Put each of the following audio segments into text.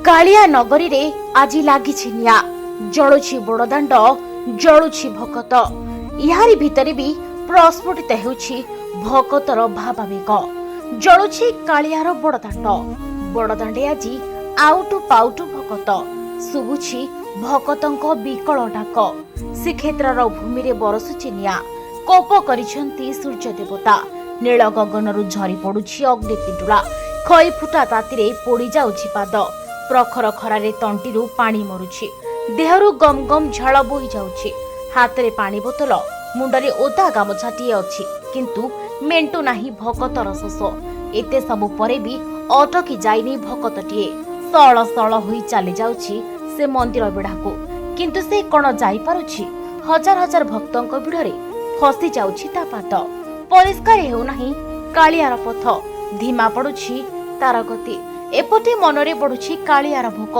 कालिया नगरी रे आज लगी निया जलुछि बड़दाण्ड जलुछि भकत यारी भितरे भी प्रस्फुटित हेउछि भकतर भावावेग जलुछि कालियार बड़दाण्डे आज आउटु पाउटु भकत सुबुछि भकतंक विकल डाक श्रीक्षेत्र भूमि रे बरसुछि निया कोप करिसंती सूर्य देवता नील गगनरु झरी पडुछि अग्निपिंडुला खई फुटा तातीरे पोड़ी जाउछि पाद प्रखर खरारे तंटीरू पानी मरुछि देहरु गम गम झाल बोही जाउछि हाथ रे पानी बोतल मुंडरे ओदा गामछाटिए अछि किंतु मेंटु नाही भकतर शोष एते सबु परे भी अटकी जाइनी भकतटिए सळ सळ होई चली जाउछि से मंदिर बेढाको किंतु से कोन जाई पारुछि हजार हजार भक्तंक भिड़रे फसी जाउछि ता पाद परिष्कार हेउ नाही कालियार पथ धीमा पडुछि तार गति एपटे मनरे पडुछि कालियार भोक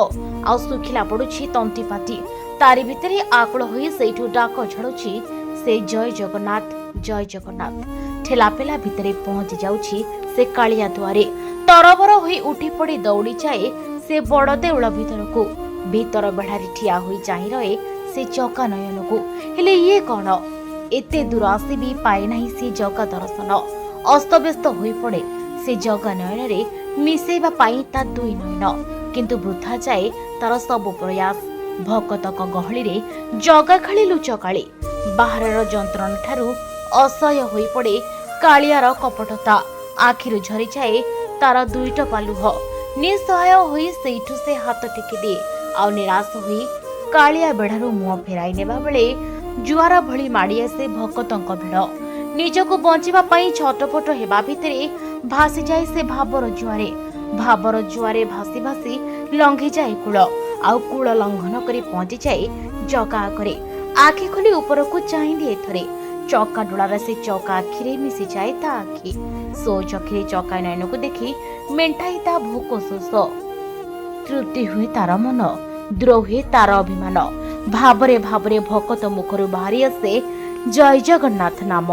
आ सुखिला पडुछि तंटीपाटी तारी भितरे आकुल होई सेठु डाक छडुछि से जय जगन्नाथ ठेलापेला भितरे पहुंची जाउछि से कालिया द्वारे तरबर होई उठी पड़ी दौड़ी जाए से बड़ देउळ भितरको भीतर बेढारी ठिया होई चाहि रहे से चका नयन को हेले ये कोन एते दूर आसी भी पाए नाही से जगा दर्शन अस्तव्यस्त होई पड़े से जगा नयन रे मिसेबा पाई ता दुई नयन किंतु वृथा जाए तार सब प्रयास भकतक गहली रे जगा खाली लुचकाली बाहरर जंत्रणा ठारू असह्य होई पड़े कालियार कपटता आखिरु झरी जाए तार दुईटा पालुह निसहाय होई सेठु से हाथ टेकी दिए आ निराश होई कालिया बेढारू मुह फेराई नेबा बेले जुआर भली माड़ी आसे भकतंक भिड़ निजको बंचिबा पई छटपट हेबा भितरे भासी जाए से भाबर जुआरे भासी भासी लंघी जाए कूल आउ कूल लंघन करी पहुंची जाए जगा आखरे आखि खोली ऊपर को चाहि दिए थरे चौका डोलार से चौका आखिरे मिसी जाए ता आखि सो चखिरे चौका नयन को देखी मेंटाई ता भोक शोष तृप्ति हुए तार मन दूर हुए तार अभिमान भावरे भावरे भकत मुखरु बाहरी आसे जय जगन्नाथ नाम।